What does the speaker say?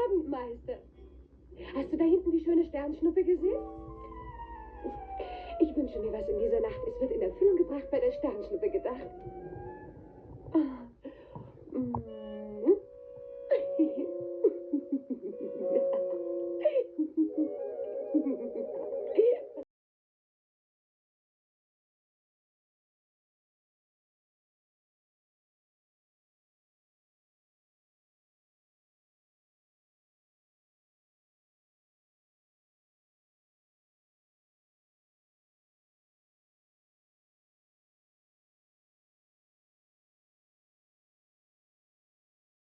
Abend, Meister. Hast du da hinten die schöne Sternschnuppe gesehen? Ich wünsche mir was in dieser Nacht. Es wird in Erfüllung gebracht bei der Sternschnuppe gedacht.